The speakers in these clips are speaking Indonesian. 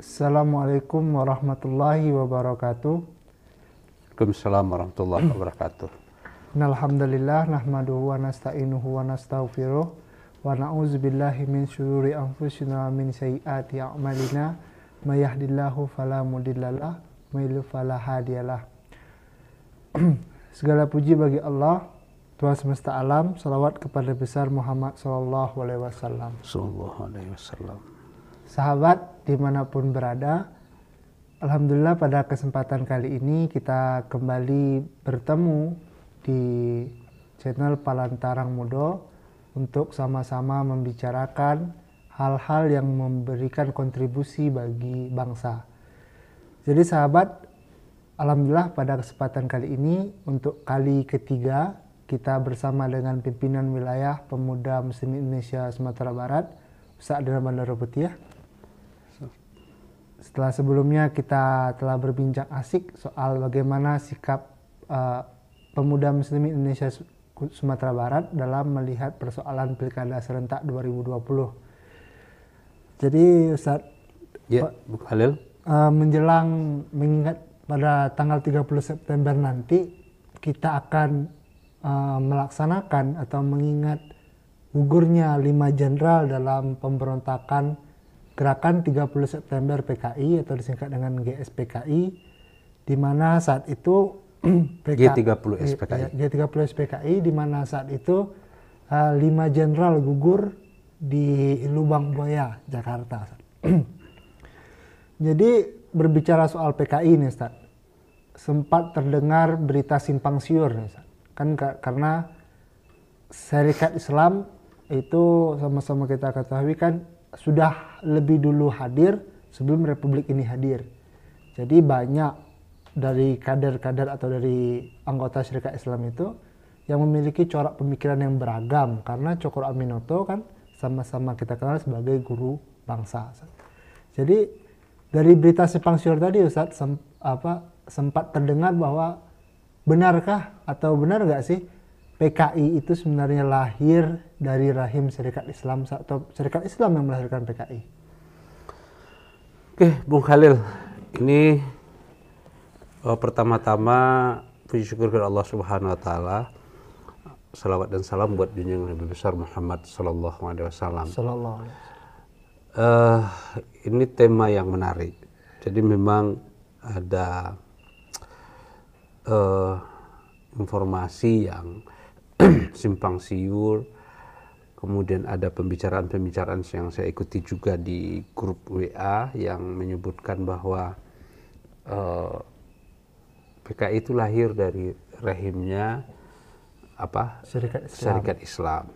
Assalamualaikum warahmatullahi wabarakatuh. Waalaikumsalam warahmatullahi wabarakatuh. Alhamdulillah nahmaduhu wa nasta'inuhu wa nastaghfiruh wa na'udzubillahi min syururi anfusina wa min sayyiati a'malina may yahdihillahu fala mudhillalah wa may yudhlil fala hadiyalah. Segala puji bagi Allah, Tuhan semesta alam, salawat kepada besar Muhammad sallallahu alaihi wasallam. Sallallahu alaihi wasallam. Sahabat dimanapun berada, alhamdulillah pada kesempatan kali ini kita kembali bertemu di channel Palantarang Mudo untuk sama-sama membicarakan hal-hal yang memberikan kontribusi bagi bangsa. Jadi sahabat, alhamdulillah pada kesempatan kali ini untuk kali ketiga kita bersama dengan pimpinan wilayah Pemuda Muslim Indonesia Sumatera Barat, Ustaz Adnan Bandara Putih. Setelah sebelumnya kita telah berbincang asik soal bagaimana sikap pemuda muslim Indonesia Sumatera Barat dalam melihat persoalan Pilkada serentak 2020. Jadi Ustaz, Ya, Bu Khalil. menjelang mengingat pada tanggal 30 September nanti kita akan melaksanakan atau mengingat gugurnya 5 jenderal dalam pemberontakan Gerakan 30 September PKI atau disingkat dengan GSPKI, di mana saat itu G30 SPKI. G30 SPKI, di mana saat itu 5 jenderal gugur di Lubang Buaya, Jakarta. Jadi berbicara soal PKI nih Ustaz, sempat terdengar berita simpang siur nih Ustaz. Kan karena Syarikat Islam itu sama-sama kita ketahui kan sudah lebih dulu hadir sebelum Republik ini hadir. Jadi banyak dari kader-kader atau dari anggota Syarikat Islam itu yang memiliki corak pemikiran yang beragam, karena Cokro Aminoto kan sama-sama kita kenal sebagai guru bangsa. Jadi dari berita simpang siur tadi Ustadz sempat terdengar bahwa benarkah atau benar nggak sih PKI itu sebenarnya lahir dari rahim Syarikat Islam atau Syarikat Islam yang melahirkan PKI? Oke, Bung Khalil. Ini pertama-tama puji syukur kepada Allah Subhanahu wa taala. Salawat dan salam buat junjungan Nabi besar Muhammad sallallahu alaihi wasallam. Ini tema yang menarik. Jadi memang ada informasi yang simpang siur, kemudian ada pembicaraan-pembicaraan yang saya ikuti juga di grup WA yang menyebutkan bahwa PKI itu lahir dari rahimnya Syarikat Islam.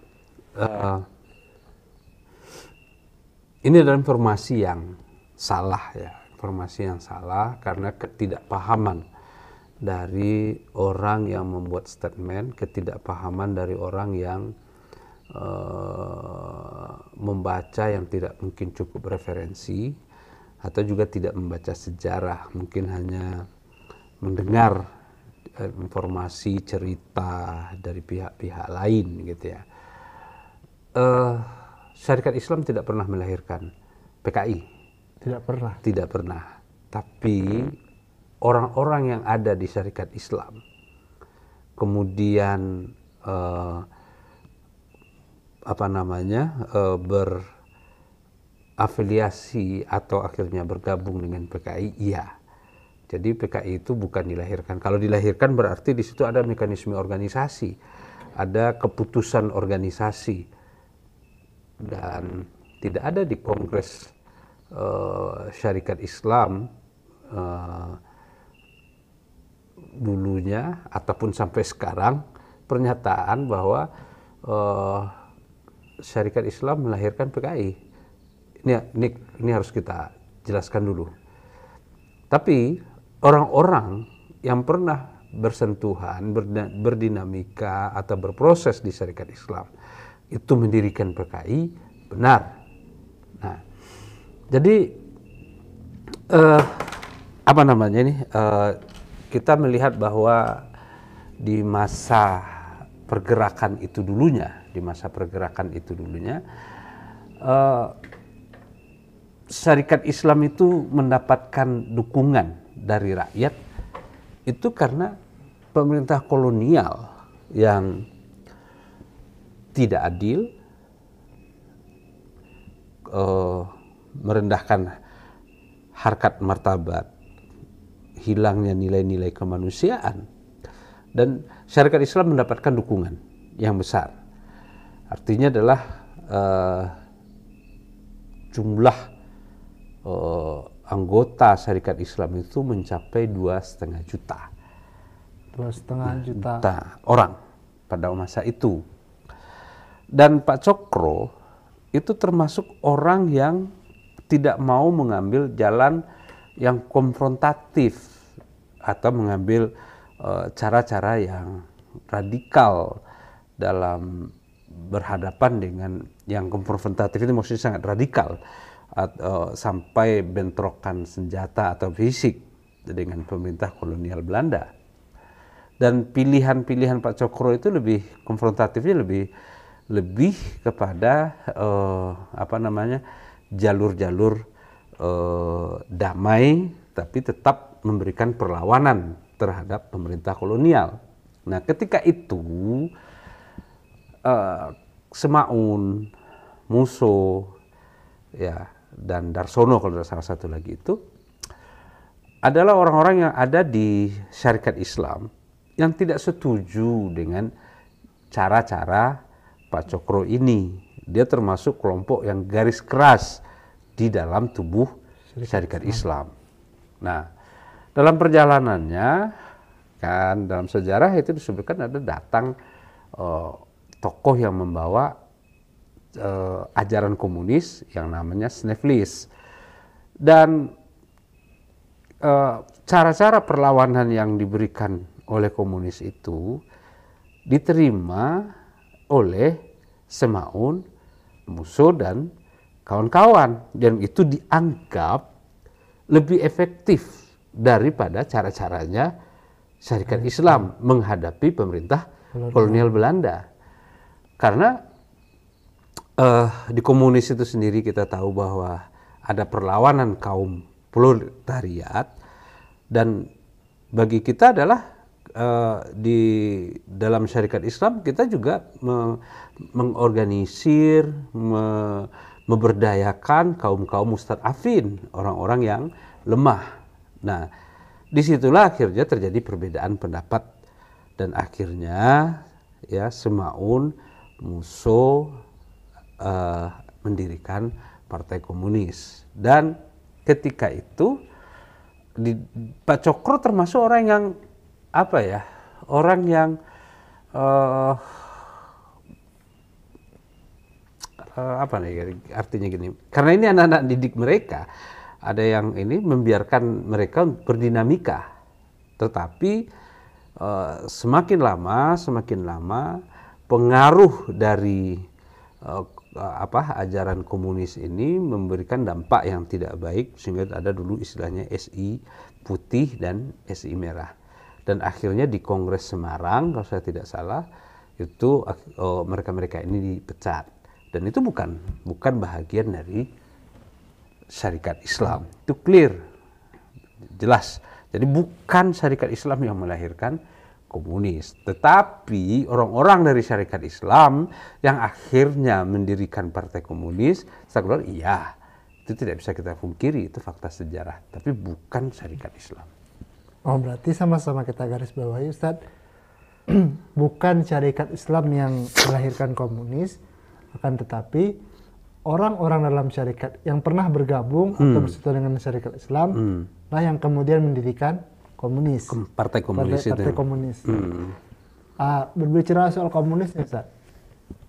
Ini adalah informasi yang salah ya, informasi yang salah karena ketidakpahaman dari orang yang membuat statement, ketidakpahaman dari orang yang membaca yang tidak mungkin cukup referensi, atau juga tidak membaca sejarah, mungkin hanya mendengar informasi cerita dari pihak-pihak lain gitu ya. Syarikat Islam tidak pernah melahirkan PKI. Tidak pernah. Tapi orang-orang yang ada di Syarikat Islam kemudian berafiliasi atau akhirnya bergabung dengan PKI, iya. Jadi PKI itu bukan dilahirkan. Kalau dilahirkan berarti di situ ada mekanisme organisasi, ada keputusan organisasi, dan tidak ada di Kongres Syarikat Islam dulunya ataupun sampai sekarang pernyataan bahwa Syarikat Islam melahirkan PKI. Ini harus kita jelaskan dulu. Tapi orang-orang yang pernah bersentuhan, berdinamika atau berproses di Syarikat Islam itu mendirikan PKI, benar. Nah, jadi kita melihat bahwa di masa pergerakan itu dulunya, syarikat Islam itu mendapatkan dukungan dari rakyat itu karena pemerintah kolonial yang tidak adil, merendahkan harkat martabat, hilangnya nilai-nilai kemanusiaan, dan syarikat Islam mendapatkan dukungan yang besar. Artinya adalah jumlah anggota syarikat Islam itu mencapai 2,5 juta. 2,5 juta Orang pada masa itu. Dan Pak Cokro itu termasuk orang yang tidak mau mengambil jalan yang konfrontatif atau mengambil cara-cara yang radikal dalam berhadapan dengan yang konfrontatif itu, maksudnya sangat radikal sampai bentrokan senjata atau fisik dengan pemerintah kolonial Belanda. Dan pilihan-pilihan Pak Cokro itu lebih konfrontatifnya lebih kepada jalur-jalur damai, tapi tetap memberikan perlawanan terhadap pemerintah kolonial. Nah, ketika itu Semaun, Musso, ya, dan Darsono kalau salah satu lagi itu adalah orang-orang yang ada di syarikat Islam yang tidak setuju dengan cara-cara Pak Cokro ini. Dia termasuk kelompok yang garis keras di dalam tubuh syarikat Islam. Nah, dalam perjalanannya kan dalam sejarah itu disebutkan ada datang tokoh yang membawa ajaran komunis yang namanya Sneflis. Dan cara-cara perlawanan yang diberikan oleh komunis itu diterima oleh Semaun, Musso, dan kawan-kawan, dan itu dianggap lebih efektif daripada cara-caranya syarikat Islam menghadapi pemerintah kolonial Belanda. Karena di komunis itu sendiri kita tahu bahwa ada perlawanan kaum proletariat, dan bagi kita adalah di dalam syarikat Islam kita juga mengorganisir, memberdayakan kaum-kaum mustad'afin, orang-orang yang lemah. Nah, disitulah akhirnya terjadi perbedaan pendapat, dan akhirnya ya Semaun, Musso mendirikan Partai Komunis. Dan ketika itu Pak Cokro termasuk orang yang orang yang artinya gini, karena ini anak-anak didik mereka, ada yang ini membiarkan mereka berdinamika, tetapi semakin lama pengaruh dari ajaran komunis ini memberikan dampak yang tidak baik, sehingga ada dulu istilahnya SI putih dan SI merah. Dan akhirnya di Kongres Semarang kalau saya tidak salah itu mereka-mereka ini dipecat, dan itu bukan bahagian dari syarikat Islam. Itu clear, jelas. Jadi bukan syarikat Islam yang melahirkan komunis, tetapi orang-orang dari syarikat Islam yang akhirnya mendirikan Partai Komunis. Saya iya, itu tidak bisa kita pungkiri, itu fakta sejarah, tapi bukan syarikat Islam. Oh, berarti sama-sama kita garis bawahi, Ustadz, bukan syarikat Islam yang melahirkan komunis, akan tetapi orang-orang dalam syarikat yang pernah bergabung atau bersatu dengan syarikat Islam lah yang kemudian mendirikan komunis. Partai Komunis itu. Partai Komunis. Berbicara soal komunis, Ustadz,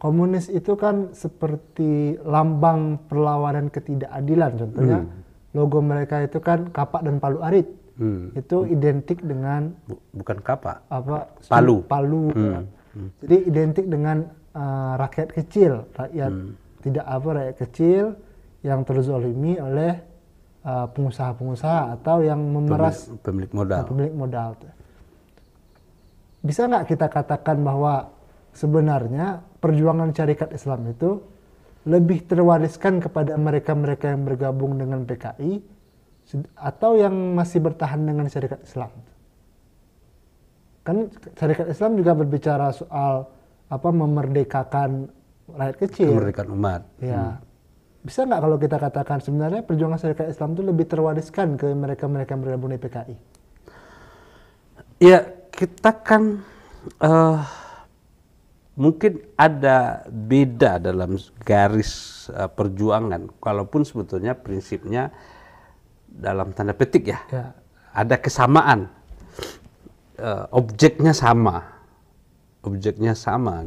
komunis itu kan seperti lambang perlawanan ketidakadilan. Contohnya logo mereka itu kan kapak dan palu arit. Itu identik dengan bukan kapak, palu. Jadi identik dengan rakyat kecil, rakyat rakyat kecil yang terzolimi oleh pengusaha-pengusaha atau yang memeras pemilik modal. Bisa nggak kita katakan bahwa sebenarnya perjuangan syarikat Islam itu lebih terwariskan kepada mereka-mereka yang bergabung dengan PKI atau yang masih bertahan dengan syarikat Islam? Kan syarikat Islam juga berbicara soal memerdekakan rakyat kecil, kemerdekaan umat. ya. Bisa nggak kalau kita katakan sebenarnya perjuangan syarikat Islam itu lebih terwariskan ke mereka-mereka yang bergabung di PKI? Ya, kita kan mungkin ada beda dalam garis perjuangan, walaupun sebetulnya prinsipnya dalam tanda petik ya, ada kesamaan, objeknya sama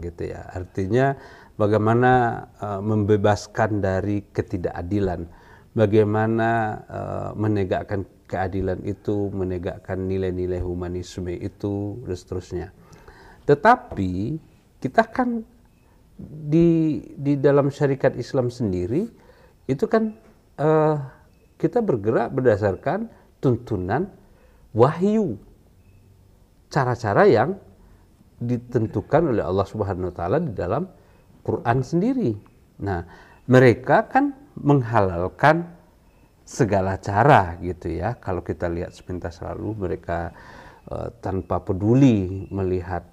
gitu ya. Artinya bagaimana membebaskan dari ketidakadilan, bagaimana menegakkan keadilan itu, menegakkan nilai-nilai humanisme itu, dan seterusnya. Tetapi kita kan di dalam syarikat Islam sendiri itu kan kita bergerak berdasarkan tuntunan wahyu, cara-cara yang ditentukan oleh Allah Subhanahu wa taala di dalam Quran sendiri. Nah, mereka kan menghalalkan segala cara gitu ya. Kalau kita lihat sepintas lalu, mereka tanpa peduli melihat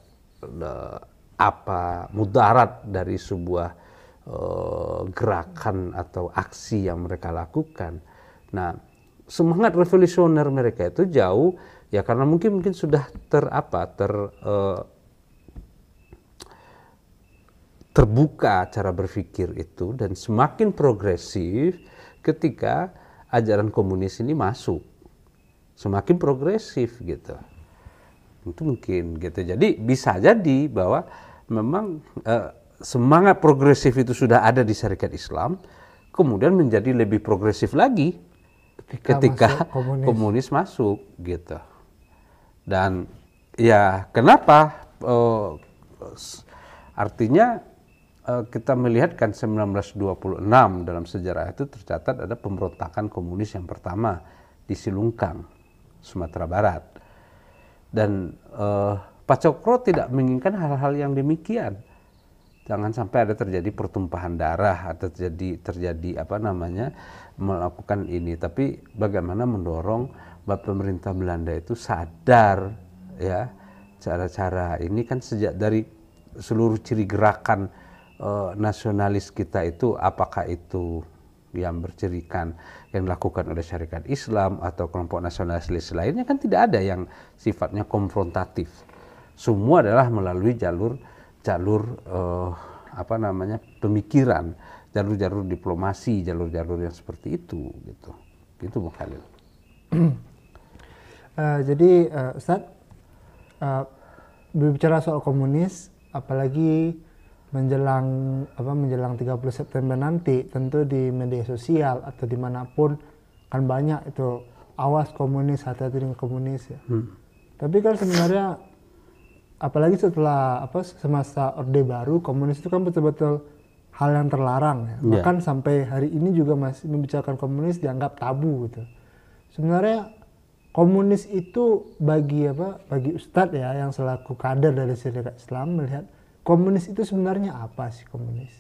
apa mudarat dari sebuah gerakan atau aksi yang mereka lakukan. Nah, semangat revolusioner mereka itu jauh ya, karena mungkin sudah terbuka cara berpikir itu, dan semakin progresif ketika ajaran komunis ini masuk, semakin progresif gitu. Itu mungkin gitu. Jadi bisa jadi bahwa memang semangat progresif itu sudah ada di syarikat Islam, kemudian menjadi lebih progresif lagi ketika komunis masuk gitu. Dan ya kenapa artinya kita melihat kan 1926 dalam sejarah itu tercatat ada pemberontakan komunis yang pertama di Silungkang, Sumatera Barat. Dan Pak Cokro tidak menginginkan hal-hal yang demikian. Jangan sampai ada terjadi pertumpahan darah atau terjadi melakukan ini. Tapi bagaimana mendorong bahwa pemerintah Belanda itu sadar ya, cara-cara ini kan sejak dari seluruh ciri gerakan nasionalis kita itu, apakah itu yang bercirikan yang dilakukan oleh syarikat Islam atau kelompok nasionalis lainnya, kan tidak ada yang sifatnya konfrontatif. Semua adalah melalui jalur pemikiran, jalur-jalur diplomasi, jalur-jalur yang seperti itu gitu. Itu Bung Khalil. Jadi Ustadz, berbicara soal komunis, apalagi menjelang 30 September nanti, tentu di media sosial atau dimanapun kan banyak itu, awas komunis, hati-hati dengan komunis ya. Tapi kan sebenarnya apalagi setelah semasa Orde Baru, komunis itu kan betul-betul hal yang terlarang ya. Bahkan sampai hari ini juga masih membicarakan komunis dianggap tabu gitu. Sebenarnya komunis itu bagi Ustadz ya, yang selaku kader dari syarikat Islam, melihat komunis itu sebenarnya apa sih komunis?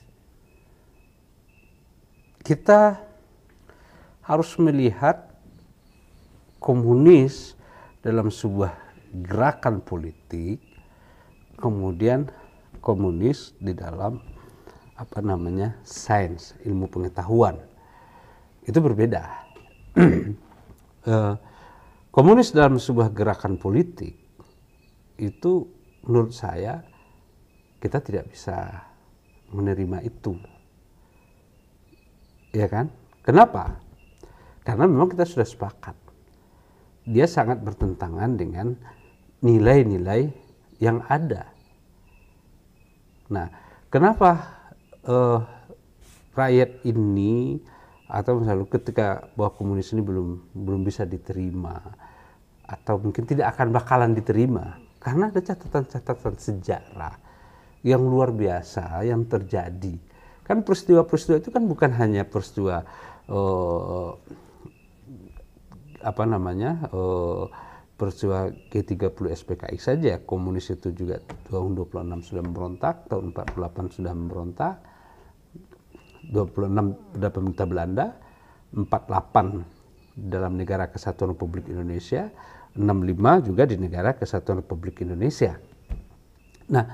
Kita harus melihat komunis dalam sebuah gerakan politik, kemudian komunis di dalam sains, ilmu pengetahuan. Itu berbeda. Komunis dalam sebuah gerakan politik itu menurut saya kita tidak bisa menerima itu. Ya kan? Kenapa? Karena memang kita sudah sepakat. Dia sangat bertentangan dengan nilai-nilai yang ada. Nah, kenapa rakyat ini atau misalnya ketika bahwa komunis ini belum bisa diterima atau mungkin tidak akan bakalan diterima karena ada catatan-catatan sejarah yang luar biasa yang terjadi. Kan peristiwa-peristiwa itu kan bukan hanya peristiwa peristiwa G30 SPKI saja. Komunis itu juga tahun 26 sudah memberontak, tahun 48 sudah memberontak, 26 pada pemerintah Belanda, 48 dalam Negara Kesatuan Republik Indonesia, 65 juga di Negara Kesatuan Republik Indonesia. Nah,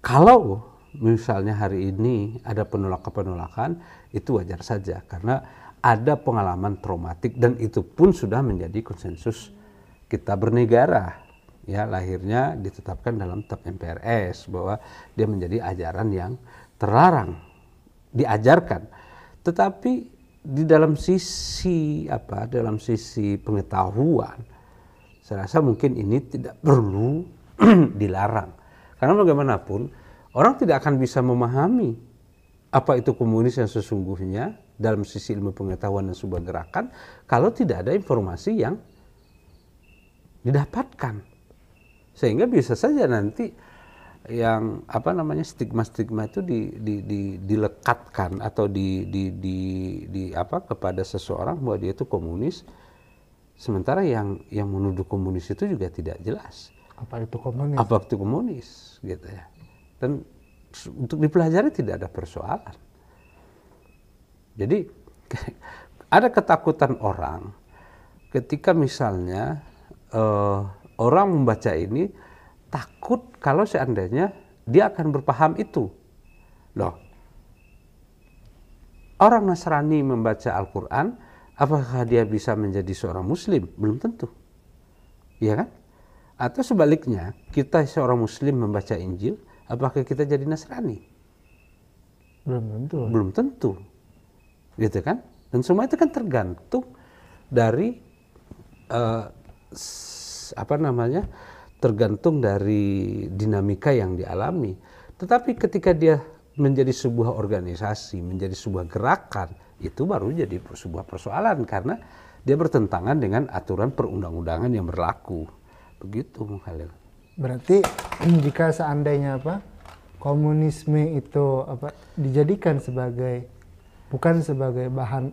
kalau misalnya hari ini ada penolakan-penolakan, itu wajar saja karena ada pengalaman traumatik dan itu pun sudah menjadi konsensus kita bernegara. Ya, lahirnya ditetapkan dalam TAP MPRS bahwa dia menjadi ajaran yang terlarang diajarkan. Tetapi di dalam sisi dalam sisi pengetahuan, saya rasa mungkin ini tidak perlu dilarang. Karena bagaimanapun orang tidak akan bisa memahami apa itu komunis yang sesungguhnya dalam sisi ilmu pengetahuan dan sebuah gerakan kalau tidak ada informasi yang didapatkan. Sehingga bisa saja nanti yang stigma-stigma itu dilekatkan atau kepada seseorang bahwa dia itu komunis, sementara yang menuduh komunis itu juga tidak jelas apa itu komunis gitu ya. Dan untuk dipelajari tidak ada persoalan. Jadi ada ketakutan orang ketika misalnya orang membaca ini takut kalau seandainya dia akan berpaham itu. Loh, orang Nasrani membaca Al-Quran, apakah dia bisa menjadi seorang Muslim? Belum tentu. Iya kan? Atau sebaliknya, kita seorang Muslim membaca Injil, apakah kita jadi Nasrani? Belum tentu. Belum tentu. Gitu kan? Dan semua itu kan tergantung dari tergantung dari dinamika yang dialami. Tetapi ketika dia menjadi sebuah organisasi, menjadi sebuah gerakan, itu baru jadi sebuah persoalan karena dia bertentangan dengan aturan perundang-undangan yang berlaku. Begitu, Khalil. Berarti jika seandainya komunisme itu dijadikan sebagai bukan sebagai bahan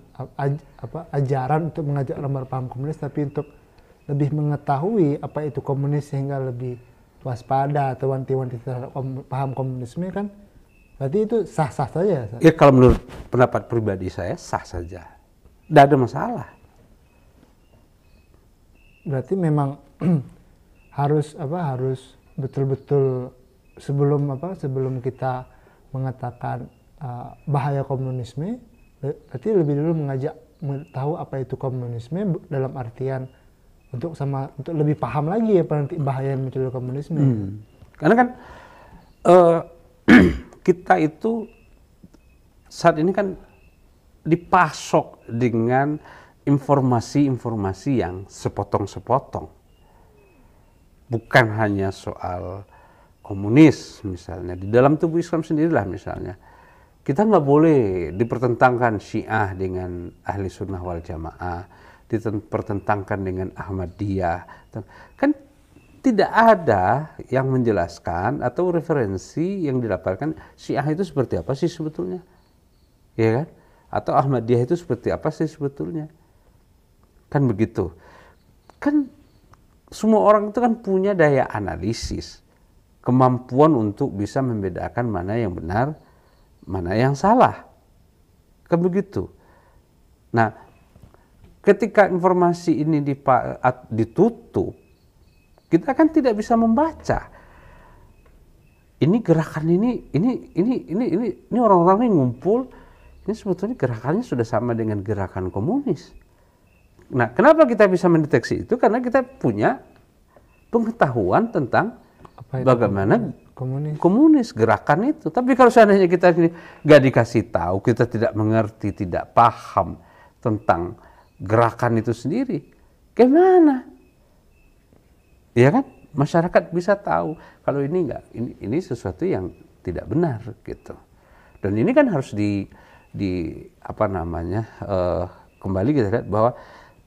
ajaran untuk mengajak orang berpaham komunis, tapi untuk lebih mengetahui apa itu komunis sehingga lebih waspada atau wanti-wanti terhadap paham komunisme, kan berarti itu sah-sah saja. Ya, kalau menurut pendapat pribadi saya sah saja, tidak ada masalah. Berarti memang harus betul-betul sebelum kita mengatakan bahaya komunisme, berarti lebih dulu mengajak tahu apa itu komunisme dalam artian untuk lebih paham lagi nanti bahaya yang muncul komunisme. Karena kan kita itu saat ini kan dipasok dengan informasi-informasi yang sepotong-sepotong. Bukan hanya soal komunis misalnya, di dalam tubuh Islam sendirilah misalnya. Kita nggak boleh dipertentangkan Syiah dengan Ahli Sunnah wal Jamaah, dipertentangkan dengan Ahmadiyah. Kan tidak ada yang menjelaskan atau referensi yang didapatkan Syiah itu seperti apa sih sebetulnya, ya kan? Atau Ahmadiyah itu seperti apa sih sebetulnya? Kan begitu. Kan semua orang itu kan punya daya analisis, kemampuan untuk bisa membedakan mana yang benar, mana yang salah. Kan begitu. Nah, ketika informasi ini ditutup, kita kan tidak bisa membaca. Ini gerakan ini orang-orang ini ngumpul, ini sebetulnya gerakannya sudah sama dengan gerakan komunis. Nah, kenapa kita bisa mendeteksi itu? Karena kita punya pengetahuan tentang bagaimana komunis gerakan itu. Tapi kalau seandainya kita nggak dikasih tahu, kita tidak mengerti, tidak paham tentang gerakan itu sendiri, gimana? Ya kan? Masyarakat bisa tahu kalau ini enggak, ini sesuatu yang tidak benar gitu. Dan ini kan harus kembali kita lihat bahwa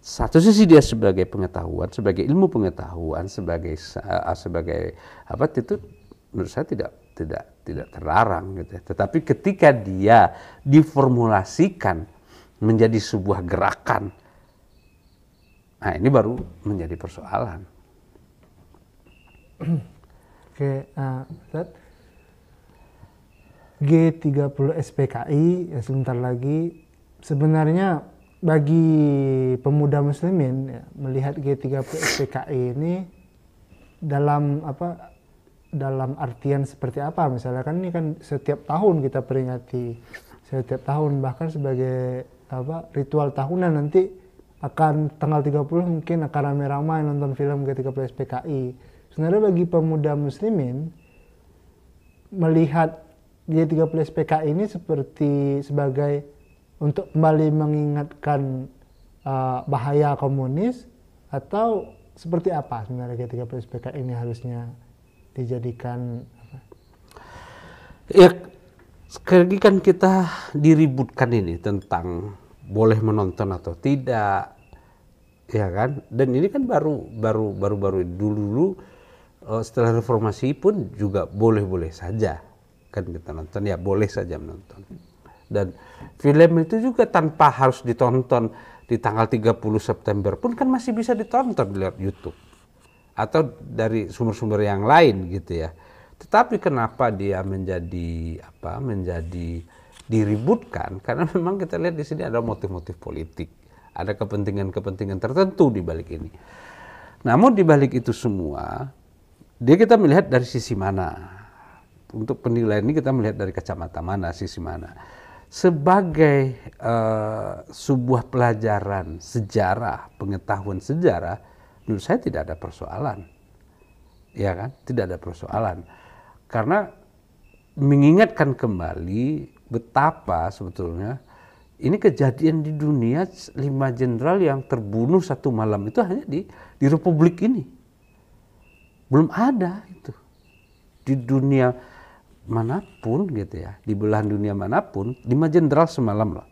satu sisi dia sebagai pengetahuan, sebagai ilmu pengetahuan, sebagai itu menurut saya tidak terlarang gitu. Tetapi ketika dia diformulasikan menjadi sebuah gerakan, nah ini baru menjadi persoalan. Oke, Ustaz. G30 SPKI ya sebentar lagi. Sebenarnya bagi pemuda muslimin ya, melihat G30 SPKI ini dalam dalam artian seperti apa? Misalnya kan ini kan setiap tahun kita peringati, setiap tahun, bahkan sebagai ritual tahunan nanti akan tanggal 30 mungkin akan ramai-ramai nonton film G30 SPKI. Sebenarnya bagi pemuda muslimin melihat G30 SPKI ini seperti sebagai untuk kembali mengingatkan bahaya komunis, atau seperti apa sebenarnya G30 SPKI ini harusnya dijadikan Ya, sekali lagi kan kita diributkan ini tentang boleh menonton atau tidak, ya kan? Dan ini kan baru dulu setelah reformasi pun juga boleh saja kan kita nonton, ya boleh saja menonton. Dan film itu juga tanpa harus ditonton di tanggal 30 September pun kan masih bisa ditonton lewat YouTube atau dari sumber-sumber yang lain gitu ya. Tetapi kenapa dia menjadi diributkan? Karena memang kita lihat di sini ada motif-motif politik, ada kepentingan-kepentingan tertentu di balik ini. Namun di balik itu semua, kita melihat dari sisi mana. Untuk penilaian ini kita melihat dari kacamata mana, sisi mana. Sebagai sebuah pelajaran sejarah, pengetahuan sejarah, menurut saya tidak ada persoalan, ya kan? Tidak ada persoalan, karena mengingatkan kembali betapa sebetulnya ini kejadian di dunia, 5 jenderal yang terbunuh satu malam itu hanya di Republik ini, belum ada itu di dunia manapun gitu ya, di belahan dunia manapun 5 jenderal semalam loh,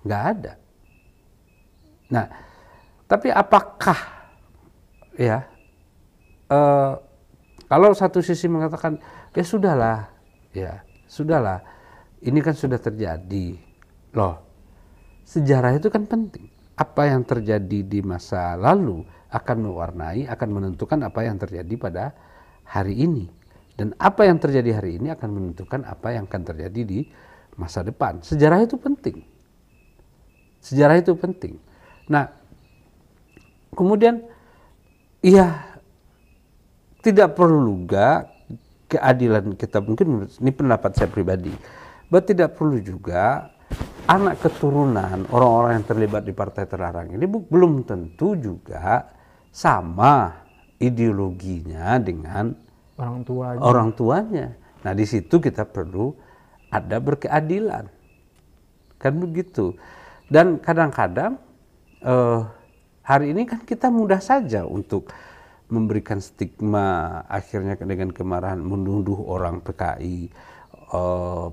nggak ada. Nah, tapi apakah ya kalau satu sisi mengatakan ya sudahlah, ini kan sudah terjadi loh, sejarah itu kan penting. Apa yang terjadi di masa lalu akan mewarnai, akan menentukan apa yang terjadi pada hari ini. Dan apa yang terjadi hari ini akan menentukan apa yang akan terjadi di masa depan. Sejarah itu penting. Sejarah itu penting. Nah, kemudian ya tidak perlu juga keadilan kita, mungkin ini pendapat saya pribadi, bahwa tidak perlu juga anak keturunan orang-orang yang terlibat di partai terlarang ini belum tentu juga sama ideologinya dengan orang tuanya. Nah, di situ kita perlu ada berkeadilan, kan begitu. Dan kadang-kadang hari ini kan kita mudah saja untuk memberikan stigma, akhirnya dengan kemarahan menuduh orang PKI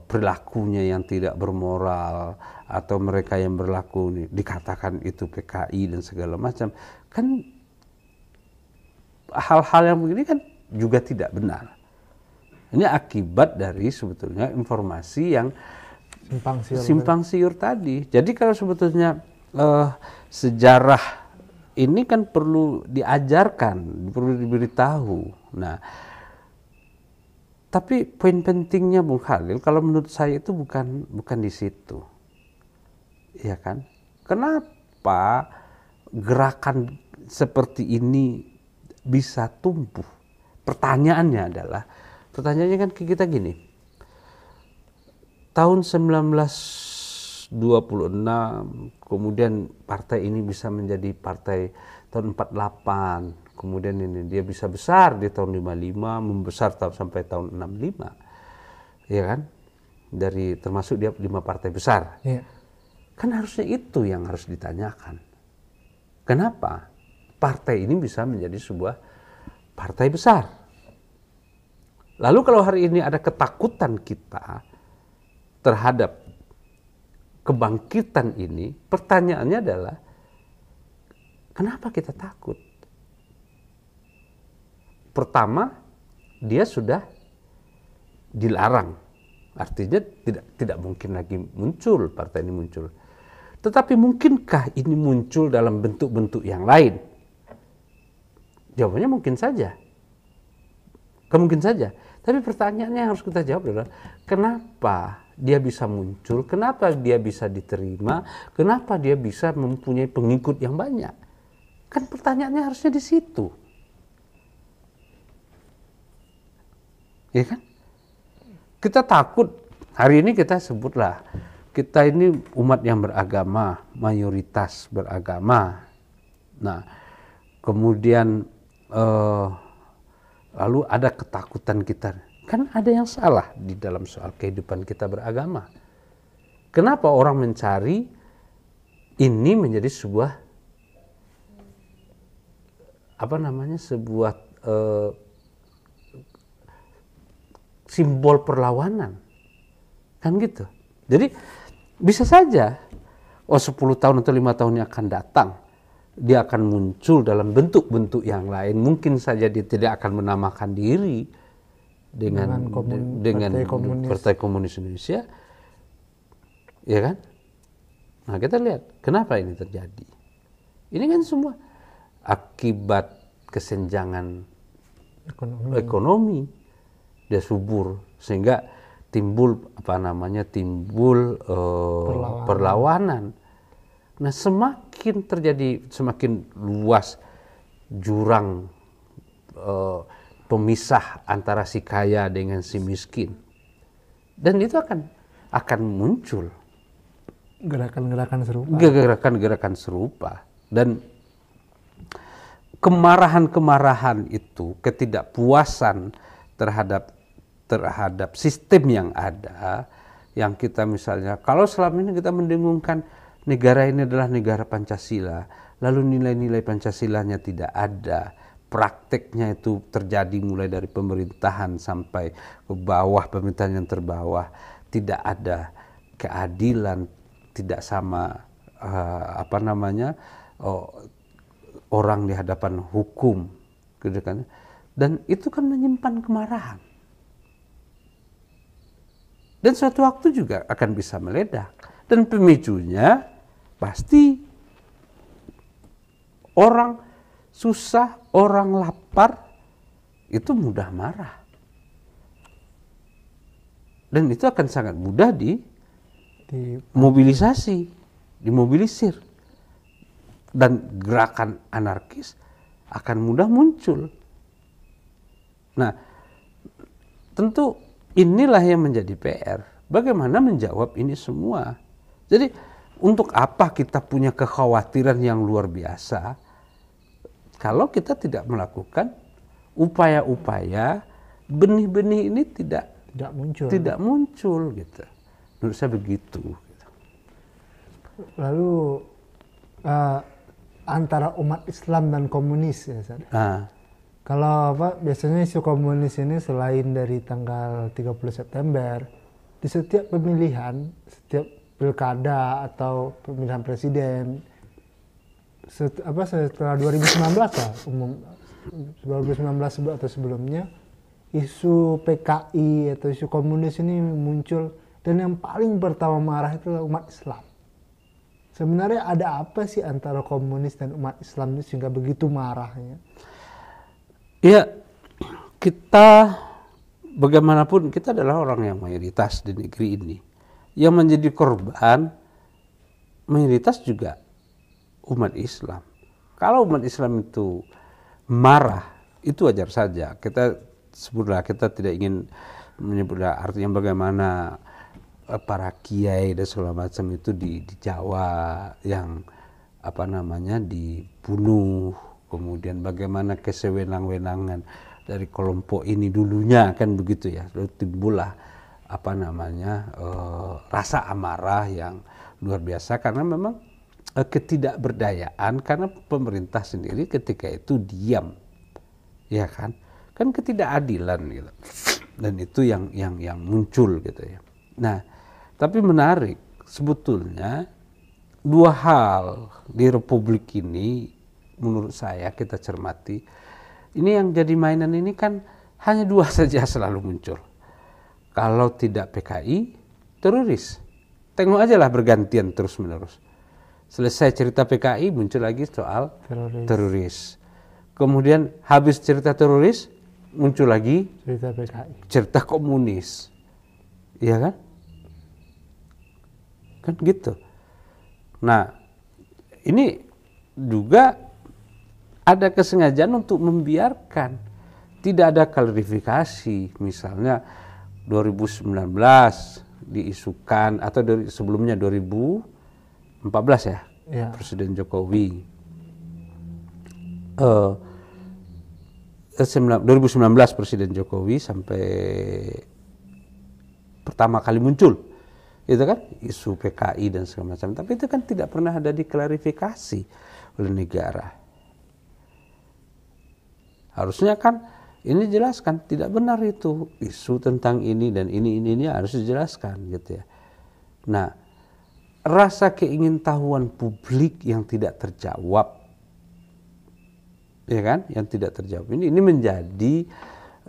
perilakunya yang tidak bermoral, atau mereka yang berlaku dikatakan itu PKI dan segala macam. Kan hal-hal yang begini kan juga tidak benar. Ini akibat dari sebetulnya informasi yang simpang siur tadi. Jadi kalau sebetulnya sejarah ini kan perlu diajarkan, perlu diberitahu. Nah, tapi poin pentingnya Bung Khalil, kalau menurut saya itu bukan di situ, ya kan? Kenapa gerakan seperti ini bisa tumbuh? Pertanyaannya kan kita gini, tahun 1926 kemudian partai ini bisa menjadi partai tahun 48, kemudian ini dia bisa besar di tahun 55, membesar sampai tahun 65, ya kan? Termasuk dia 5 partai besar. Yeah. Kan harusnya itu yang harus ditanyakan. Kenapa partai ini bisa menjadi sebuah partai besar? Lalu kalau hari ini ada ketakutan kita terhadap kebangkitan ini, pertanyaannya adalah kenapa kita takut? Pertama, dia sudah dilarang, artinya tidak mungkin lagi muncul, partai ini muncul. Tetapi mungkinkah ini muncul dalam bentuk-bentuk yang lain? Jawabannya mungkin saja. Kemungkinan saja. Tapi pertanyaannya yang harus kita jawab adalah kenapa dia bisa muncul, kenapa dia bisa diterima, kenapa dia bisa mempunyai pengikut yang banyak. Kan pertanyaannya harusnya di situ. Ya kan? Kita takut, hari ini kita sebutlah, kita ini umat yang beragama, mayoritas beragama. Nah, kemudian lalu ada ketakutan kita. Kan ada yang salah di dalam soal kehidupan kita beragama. Kenapa orang mencari ini menjadi sebuah sebuah simbol perlawanan, kan gitu. Jadi bisa saja 10 tahun atau 5 tahun yang akan datang dia akan muncul dalam bentuk-bentuk yang lain. Mungkin saja dia tidak akan menamakan diri dengan Partai Komunis Indonesia, ya kan? Nah, kita lihat kenapa ini terjadi. Ini kan semua akibat kesenjangan ekonomi. Dia subur sehingga timbul perlawanan. Nah, semakin luas jurang pemisah antara si kaya dengan si miskin, dan itu akan muncul gerakan-gerakan serupa, dan kemarahan itu, ketidakpuasan terhadap sistem yang ada, yang kita misalnya, kalau selama ini kita mendengungkan negara ini adalah negara Pancasila, lalu nilai-nilai Pancasilanya tidak ada, prakteknya itu terjadi mulai dari pemerintahan sampai ke bawah, pemerintahan yang terbawah, tidak ada keadilan, tidak sama orang di hadapan hukum, dan itu kan menyimpan kemarahan. Dan suatu waktu juga akan bisa meledak. Dan pemicunya pasti orang susah, orang lapar, itu mudah marah. Dan itu akan sangat mudah dimobilisir. Dan gerakan anarkis akan mudah muncul. Nah, tentu inilah yang menjadi PR. Bagaimana menjawab ini semua? Jadi untuk apa kita punya kekhawatiran yang luar biasa kalau kita tidak melakukan upaya-upaya benih-benih ini tidak muncul gitu. Menurut saya begitu. Lalu antara umat Islam dan komunis ya, kalau biasanya isu komunis ini selain dari tanggal 30 September, di setiap pemilihan, setiap pilkada atau pemilihan presiden, setelah 2019 lah, 2019 atau sebelumnya, isu PKI atau isu komunis ini muncul, dan yang paling pertama marah itu adalah umat Islam. Sebenarnya ada apa sih antara komunis dan umat Islam itu sehingga begitu marahnya? Ya, kita bagaimanapun kita adalah orang yang mayoritas di negeri ini. Yang menjadi korban mayoritas juga umat Islam. Kalau umat Islam itu marah, itu wajar saja. Kita tidak ingin menyebutlah artinya bagaimana para kiai dan segala macam itu di Jawa yang dibunuh. Kemudian bagaimana kesewenang-wenangan dari kelompok ini dulunya, kan begitu ya. Lalu timbullah rasa amarah yang luar biasa karena memang ketidakberdayaan, karena pemerintah sendiri ketika itu diam, ya kan ketidakadilan gitu. Dan itu yang muncul gitu ya. Nah, tapi menarik sebetulnya dua hal di Republik ini. Menurut saya kita cermati, ini yang jadi mainan ini kan hanya dua saja selalu muncul. Kalau tidak PKI, teroris. Tengok aja lah bergantian terus menerus. Selesai cerita PKI muncul lagi soal teroris. Kemudian habis cerita teroris muncul lagi cerita PKI. cerita komunis, iya kan? Kan gitu. Nah, ini juga ada kesengajaan untuk membiarkan tidak ada klarifikasi. Misalnya 2019 diisukan atau sebelumnya 2014 ya, Ya. Presiden Jokowi 2019 Presiden Jokowi sampai pertama kali muncul itu kan isu PKI dan segala macam, tapi itu kan tidak pernah ada diklarifikasi oleh negara. Harusnya kan ini jelaskan, tidak benar itu isu tentang ini dan ini harus dijelaskan gitu ya. Nah, rasa keingintahuan publik yang tidak terjawab, ya kan, yang tidak terjawab ini menjadi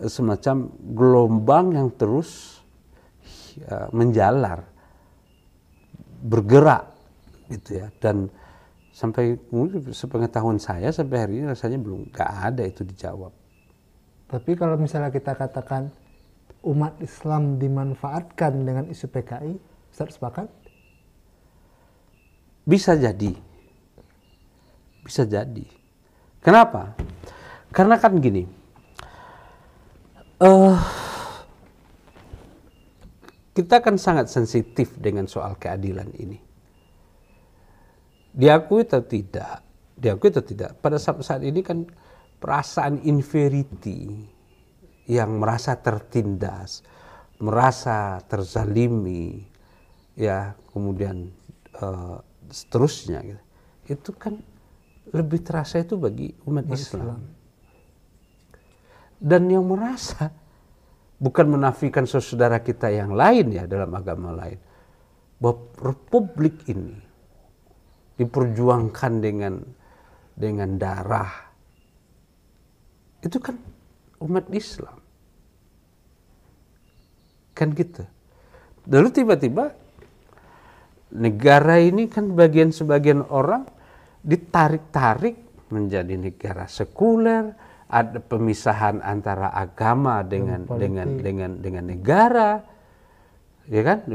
semacam gelombang yang terus menjalar, bergerak gitu ya, dan sampai sepengetahuan saya sampai hari ini rasanya belum nggak ada itu dijawab. Tapi kalau misalnya kita katakan umat Islam dimanfaatkan dengan isu PKI, Ustaz sepakat? Bisa jadi. Bisa jadi. Kenapa? Karena kan gini, kita kan sangat sensitif dengan soal keadilan ini. Diakui atau tidak, pada saat ini kan perasaan inferiority yang merasa tertindas, merasa terzalimi, ya kemudian seterusnya gitu. Itu kan lebih terasa itu bagi umat Islam. Dan yang merasa, bukan menafikan saudara kita yang lain ya dalam agama lain, bahwa republik ini diperjuangkan dengan darah, itu kan umat Islam. Kan gitu. Lalu tiba-tiba negara ini kan sebagian orang ditarik-tarik menjadi negara sekuler, ada pemisahan antara agama dengan negara, ya kan?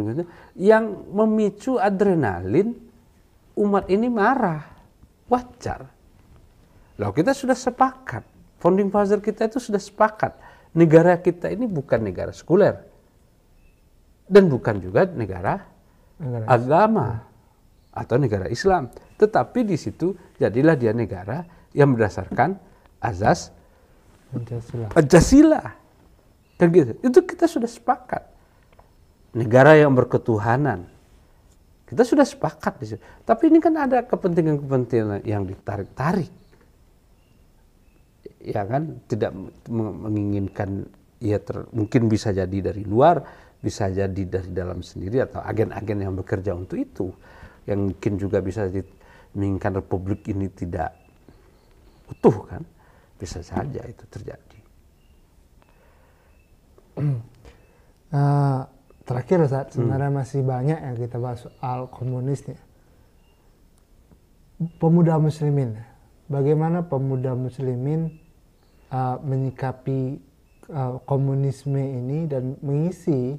Yang memicu adrenalin umat ini marah, wajar. Lalu kita sudah sepakat, founding father kita itu sudah sepakat, negara kita ini bukan negara sekuler dan bukan juga negara agama atau negara Islam, tetapi di situ jadilah dia negara yang berdasarkan azas Pancasila. Dan gitu. Itu kita sudah sepakat. Negara yang berketuhanan. Kita sudah sepakat di situ. Tapi ini kan ada kepentingan-kepentingan yang ditarik-tarik. Ya kan, tidak menginginkan, ya mungkin bisa jadi dari luar, bisa jadi dari dalam sendiri, atau agen-agen yang bekerja untuk itu. Yang mungkin juga bisa menginginkan republik ini tidak utuh kan. Bisa saja itu terjadi. Terakhir Ustaz, sebenarnya masih banyak yang kita bahas soal komunisnya. Pemuda muslimin, bagaimana pemuda muslimin menyikapi komunisme ini dan mengisi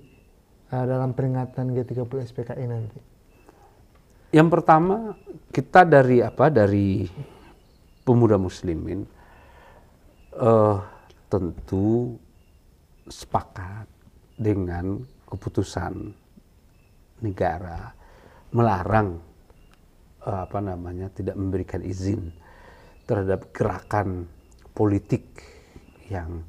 dalam peringatan G30 SPKI nanti? Yang pertama, kita dari pemuda muslimin tentu sepakat dengan keputusan negara melarang tidak memberikan izin terhadap gerakan politik yang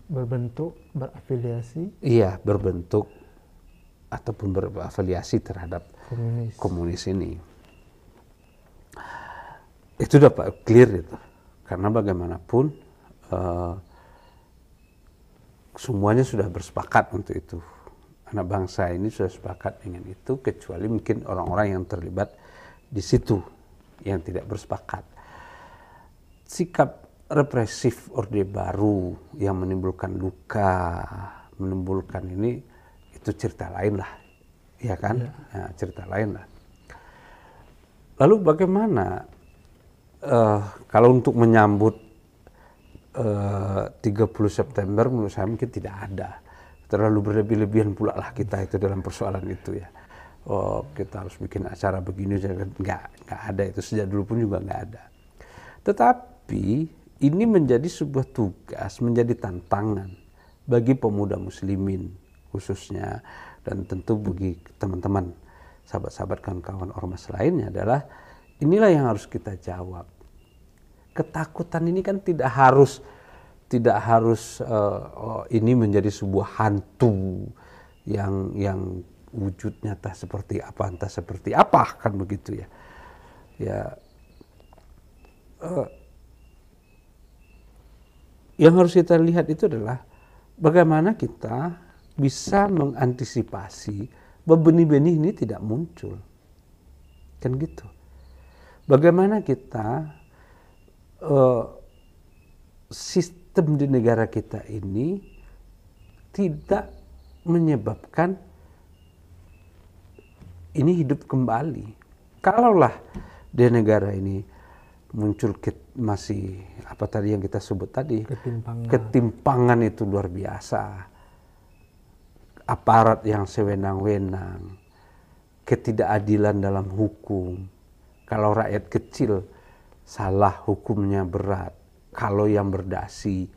berbentuk berafiliasi. Iya, berbentuk ataupun berafiliasi terhadap komunis ini. Itu dapat clear itu. Karena bagaimanapun semuanya sudah bersepakat untuk itu. Anak bangsa ini sudah sepakat dengan itu, kecuali mungkin orang-orang yang terlibat di situ yang tidak bersepakat. Sikap represif Orde Baru yang menimbulkan luka, menimbulkan ini, itu cerita lain lah, ya kan? Ya. Nah, cerita lain lah. Lalu bagaimana kalau untuk menyambut 30 September menurut saya mungkin tidak ada. Terlalu berlebih-lebihan pula lah kita itu dalam persoalan itu ya. Oh, kita harus bikin acara begini, nggak ada itu, sejak dulu pun juga nggak ada. Tetapi ini menjadi sebuah tugas, menjadi tantangan bagi pemuda muslimin khususnya, dan tentu bagi teman-teman, sahabat-sahabat, kawan-kawan ormas lainnya, adalah inilah yang harus kita jawab. Ketakutan ini kan tidak harus ini menjadi sebuah hantu yang wujudnya entah seperti apa kan begitu ya. Yang harus kita lihat itu adalah bagaimana kita bisa mengantisipasi bahwa benih-benih ini tidak muncul, kan gitu. Bagaimana kita sistem di negara kita ini tidak menyebabkan ini hidup kembali. Kalaulah di negara ini muncul masih apa tadi yang kita sebut tadi, ketimpangan itu luar biasa, aparat yang sewenang-wenang, ketidakadilan dalam hukum. Kalau rakyat kecil salah hukumnya berat, kalau yang berdasi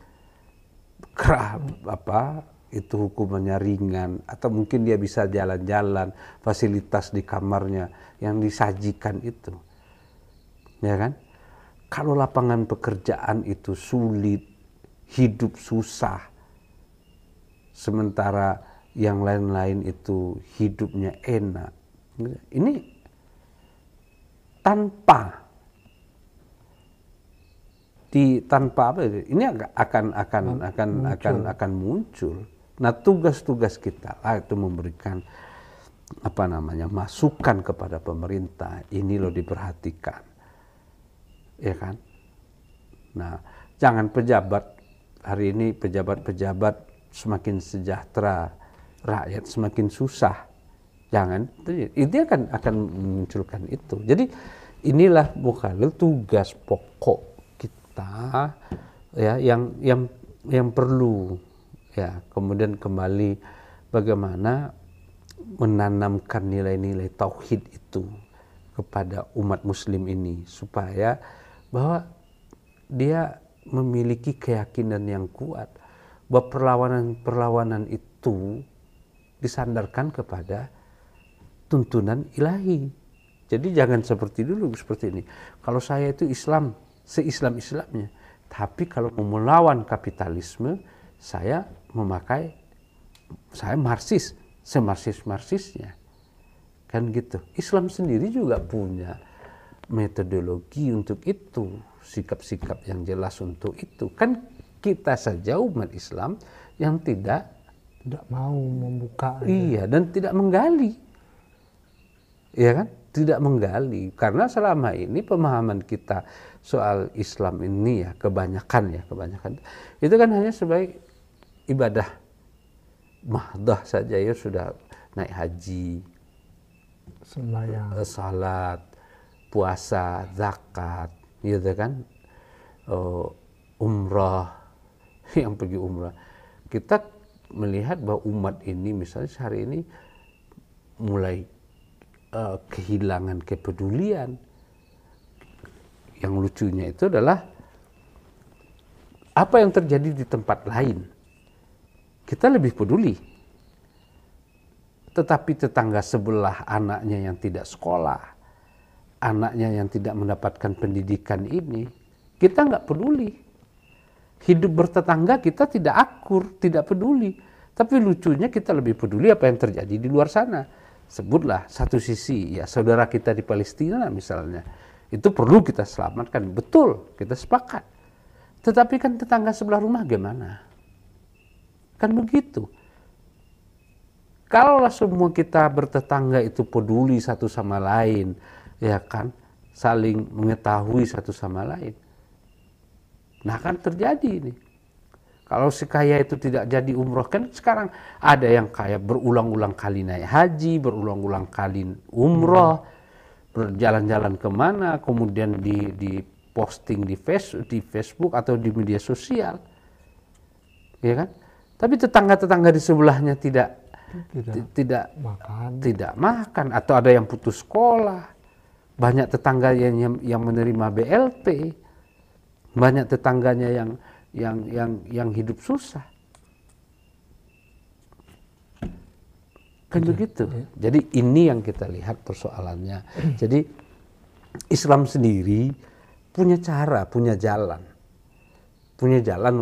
itu hukumannya ringan, atau mungkin dia bisa jalan-jalan, fasilitas di kamarnya yang disajikan itu, ya kan? Kalau lapangan pekerjaan itu sulit, hidup susah, sementara yang lain-lain itu hidupnya enak, ini tanpa ini akan muncul. Nah, tugas-tugas kita lah itu memberikan masukan kepada pemerintah, ini loh diperhatikan, ya kan? Nah, jangan hari ini pejabat semakin sejahtera, rakyat semakin susah, jangan. Itu akan memunculkan itu. Jadi inilah bukan tugas pokok kita ya, yang perlu ya. Kemudian kembali bagaimana menanamkan nilai-nilai tauhid itu kepada umat muslim ini, supaya bahwa dia memiliki keyakinan yang kuat bahwa perlawanan itu disandarkan kepada tuntunan ilahi. Jadi jangan seperti dulu, seperti ini. Kalau saya itu Islam, se-Islam-Islamnya. Tapi kalau mau melawan kapitalisme, saya Marxis, se-Marxis-Marxisnya. Kan gitu. Islam sendiri juga punya metodologi untuk itu, sikap-sikap yang jelas untuk itu. Kan kita saja umat Islam yang tidak mau membuka. Iya, dan tidak menggali. Iya kan? Tidak menggali, karena selama ini pemahaman kita soal Islam ini ya kebanyakan itu kan hanya sebagai ibadah mahdah saja ya, sudah naik haji, sembahyang, salat, puasa, zakat, gitu kan, umrah, yang pergi umrah. Kita melihat bahwa umat ini misalnya hari ini mulai kehilangan kepedulian. Yang lucunya itu adalah apa yang terjadi di tempat lain, kita lebih peduli. Tetapi tetangga sebelah, anaknya yang tidak sekolah, anaknya yang tidak mendapatkan pendidikan ini, kita nggak peduli. Hidup bertetangga kita tidak akur, tidak peduli. Tapi lucunya kita lebih peduli apa yang terjadi di luar sana. Sebutlah satu sisi ya, saudara kita di Palestina misalnya, itu perlu kita selamatkan, betul, kita sepakat. Tetapi kan tetangga sebelah rumah gimana? Kan begitu. Kalaulah semua kita bertetangga itu peduli satu sama lain, ya kan, saling mengetahui satu sama lain, nah kan terjadi ini. Kalau si kaya itu tidak jadi umroh, kan sekarang ada yang kaya berulang-ulang kali naik haji, berulang-ulang kali umroh, berjalan-jalan kemana, kemudian di posting di Facebook atau di media sosial, ya kan? Tapi tetangga-tetangga di sebelahnya tidak makan, atau ada yang putus sekolah, banyak tetangga yang menerima BLT, banyak tetangganya yang hidup susah. Kan begitu. Jadi ini yang kita lihat persoalannya. Jadi Islam sendiri punya cara, punya jalan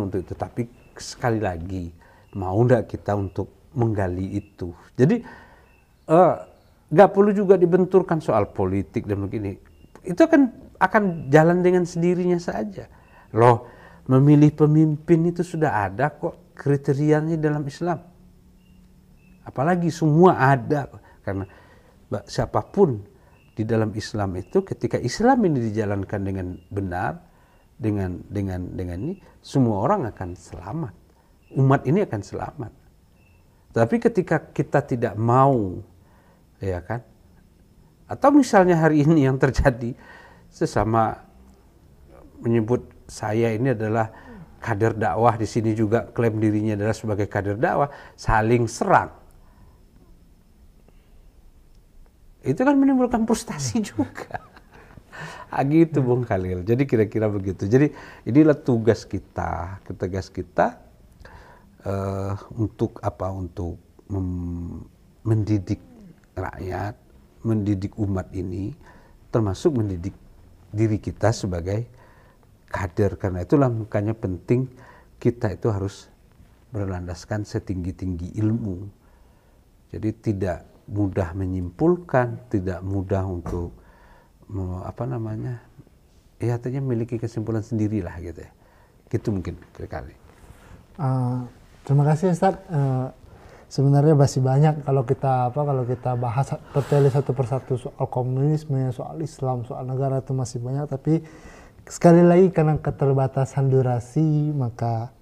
untuk itu. Tapi sekali lagi, mau enggak kita untuk menggali itu. Jadi nggak perlu juga dibenturkan soal politik dan begini. Itu akan jalan dengan sendirinya saja. Loh, memilih pemimpin itu sudah ada kok kriterianya dalam Islam. Apalagi semua ada, karena siapapun di dalam Islam itu, ketika Islam ini dijalankan dengan benar, dengan ini, semua orang akan selamat, umat ini akan selamat. Tapi ketika kita tidak mau, ya kan, atau misalnya hari ini yang terjadi, sesama menyebut saya ini adalah kader dakwah, di sini juga klaim dirinya adalah sebagai kader dakwah, saling serang. Itu kan menimbulkan frustasi juga. Gitu Bung Khalil. Jadi kira-kira begitu. Jadi inilah tugas kita untuk apa? Untuk mendidik rakyat, mendidik umat ini, termasuk mendidik diri kita sebagai kader. Karena itulah makanya penting kita itu harus berlandaskan setinggi-tinggi ilmu. Jadi tidak mudah menyimpulkan, tidak mudah untuk artinya memiliki kesimpulan sendirilah gitu ya. Gitu mungkin kali-kali. Terima kasih Ustaz. Sebenarnya masih banyak kalau kita bahas satu persatu soal komunisme, soal Islam, soal negara itu masih banyak, tapi sekali lagi karena keterbatasan durasi maka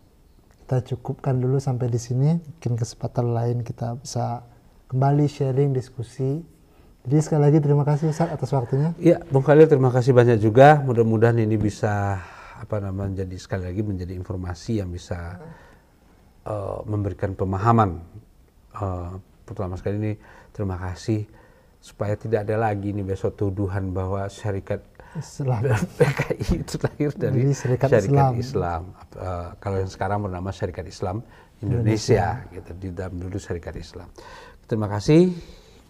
kita cukupkan dulu sampai di sini. Mungkin kesempatan lain kita bisa kembali sharing, diskusi. Jadi sekali lagi terima kasih Ustaz atas waktunya. Iya, Bung Khalil terima kasih banyak juga. Mudah-mudahan ini bisa jadi sekali lagi menjadi informasi yang bisa memberikan pemahaman. Pertama sekali ini terima kasih supaya tidak ada lagi nih besok tuduhan bahwa syarikat PKI itu lahir dari syarikat Islam. Kalau yang sekarang bernama Syarikat Islam Indonesia. Gitu, di dalam dulu Syarikat Islam. Terima kasih,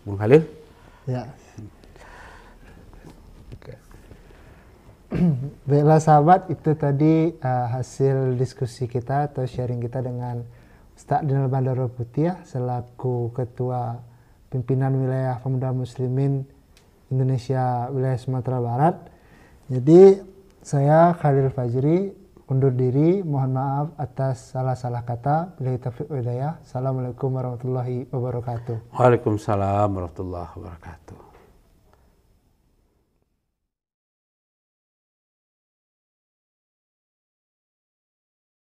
Bung Khalil. Ya. Oke. Baiklah sahabat, itu tadi hasil diskusi kita atau sharing kita dengan Ustaz Dinal Bandaro Putih selaku Ketua Pimpinan Wilayah Pemuda Muslimin Indonesia Wilayah Sumatera Barat. Jadi saya Khalil Fajri undur diri, mohon maaf atas salah-salah kata. Billahi taufiq wal hidayah. Assalamualaikum warahmatullahi wabarakatuh. Waalaikumsalam warahmatullahi wabarakatuh.